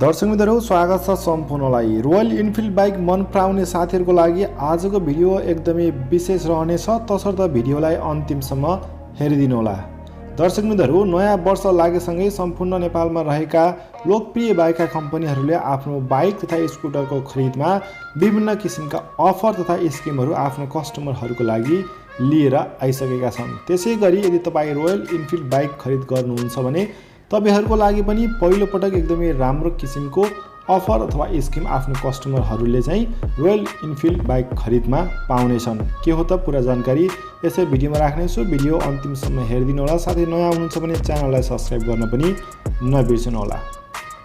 दर्शक मित्रहरू स्वागत छ सम्पूर्णलाई। रोयल इनफिल्ड बाइक मन पराउने साथीहरूको लागि आजको भिडियो एकदमै विशेष रहनेछ, तसर्थ भिडियोलाई अन्तिमसम्म हेरिदिनु होला। दर्शक मित्रहरू, नयाँ वर्ष लागेसँगै सम्पूर्ण नेपालमा रहेका लोकप्रिय बाइकका कम्पनीहरूले आफ्नो बाइक तथा स्कुटरको खरिदमा विभिन्न किसिमका अफर तथा स्किमहरू आफ्नो कस्टमरहरूको लागि लिएर आइसकेका छन्। त्यसैगरी यदि तपाईँ रोयल इनफिल्ड बाइक खरिद गर्नुहुन्छ भने तपाईहरुको लागि पनि पहिलो पटक एकदमै राम्रो किसिमको अफर अथवा स्किम आफ्नो कस्टमरहरूले चाहिँ रोयल इनफिल्ड बाइक खरिदमा पाउनेछन्। के हो त पुरा जानकारी यसै भिडियोमा राख्नेछु। भिडियो अन्तिमसम्म हेरिदिनु होला। साथै नयाँ हुनुहुन्छ भने च्यानललाई सब्स्क्राइब गर्न पनि नबिर्सनु होला।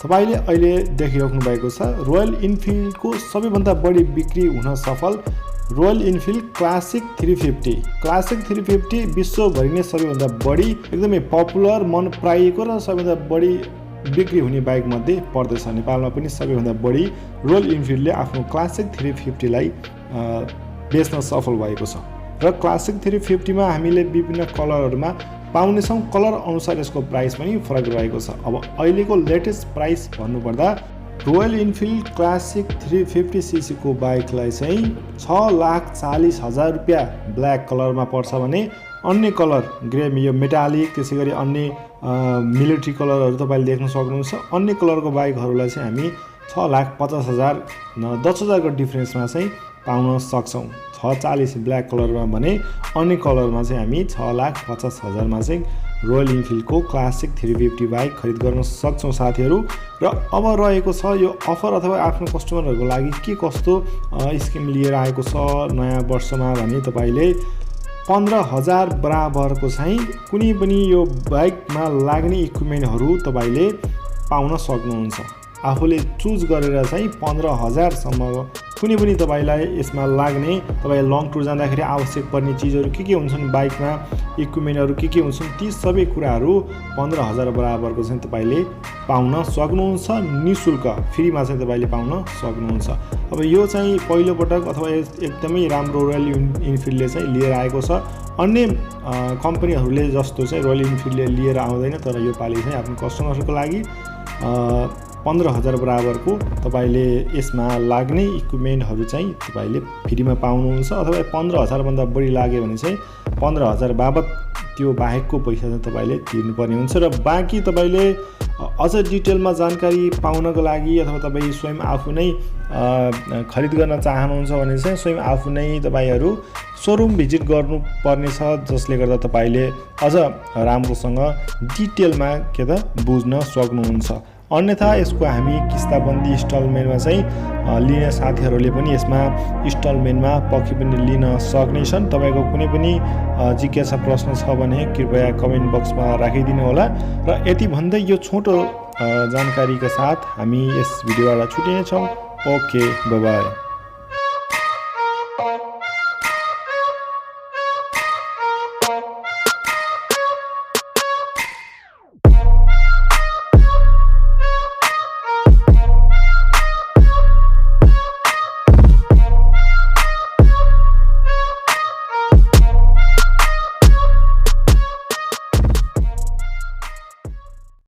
तपाईले अहिले देखिराख्नु भएको छ रोयल इनफिल्डको सबैभन्दा बढी बिक्री हुन सफल रोयल इनफिल्ड क्लासिक 350। क्लासिक 350 विश्वभरि नै सबैभन्दा बढी एकदमै पपुलर मन पराइएको र सबैभन्दा बढी बिक्री हुने बाइक मध्ये पर्दछ। नेपालमा पनि सबैभन्दा बढी रोयल इनफिल्डले आफ्नो क्लासिक 350 लाई बेच्न सफल भएको छ र क्लासिक 350 मा हामीले विभिन्न कलरहरुमा पाउनेछौँ। कलर अनुसार यसको प्राइस पनि फरक रहेको छ। अब अहिलेको लेटेस्ट प्राइस भन्नुपर्दा रोयल इनफिल्ड क्लासिक 350 सीसी को बाइकलाई चाहिँ 6,40,000 रुपैयाँ ब्ल्याक कलरमा पर्छ भने अन्य कलर ग्रे यो मेटालिक त्यसैगरी अन्य मिलिट्री कलरहरू तपाईले देख्न सक्नुहुन्छ। अन्य कलरको बाइकहरूलाई चाहिँ हामी 6,50,000 10,000 को डिफरेन्समा चाहिँ पाउन सक्छौँ। 640 ब्ल्याक कलरमा भने अन्य कलरमा चाहिँ हामी 6,50,000 मा चाहिँ रोयल इनफिल्डको क्लासिक 350 बाइक खरिद गर्न सक्छौँ साथीहरू। र अब रहेको छ यो अफर अथवा आफ्नो कस्टमरहरूको लागि के कस्तो स्किम लिएर आएको छ नयाँ वर्षमा भने तपाईले 15,000 बराबरको चाहिँ कुनै पनि यो बाइकमा लाग्ने इक्विपमेन्टहरू तपाईले पाउन सक्नुहुन्छ। आफूले चुज गरेर चाहिँ 15,000 सम्म कुनै पनि तपाईलाई यसमा लाग्ने तपाई लङ टुर जाँदाखेरि आवश्यक पर्ने चीजहरू के हुन्छन् बाइकमा इक्विपमेन्टहरू के हुन्छन् ती सबै कुराहरू 15,000 बराबरको चाहिँ तपाईले पाउन सक्नुहुन्छ। निशुल्क फ्रीमा चाहिँ तपाईले पाउन सक्नुहुन्छ। अब यो चाहिँ पहिलो पटक अथवा एकदमै राम्रो रोयल इनफिल्डले चाहिँ लिएर आएको छ। अन्य कम्पनीहरूले जस्तो चाहिँ रोयल इनफिल्डले लिएर आउँदैन, तर यो पालि चाहिँ आफ्नो कस्टमरहरूको लागि 15,000 बराबरको तपाईले यसमा लाग्ने इक्विपमेन्टहरू चाहिँ तपाईले फ्रीमा पाउनुहुन्छ। अथवा 15,000 भन्दा बढी लाग्यो भने चाहिँ 15,000 बाबत त्यो बाहेकको पैसा चाहिँ तपाईले तिर्नुपर्ने हुन्छ। र बाँकी तपाईले अझ डिटेलमा जानकारी पाउनको लागि अथवा तपाई स्वयं आफू नै खरिद गर्न चाहनुहुन्छ भने चाहिँ स्वयं आफू नै तपाईहरु शोरूम भिजिट गर्नुपर्ने छ, जसले गर्दा तपाईले अझ राम्रोसँग डिटेलमा बुझ्न सक्नुहुन्छ। अन्यथा यसको हामी किस्ताबन्दी इन्स्टलमेन्टमा चाहिँ लिने साथीहरूले पनि यसमा इन्स्टलमेन्टमा पक्कै पनि लिन सक्नेछन्। तपाईको कुनै पनि जिज्ञासा प्रश्न छ भने कृपया कमेन्ट बक्समा राखिदिनु होला। र यति भन्दै यो छोटो जानकारीका साथ हामी यस भिडियोबाट छुटिनेछौँ। Okay, bye bye.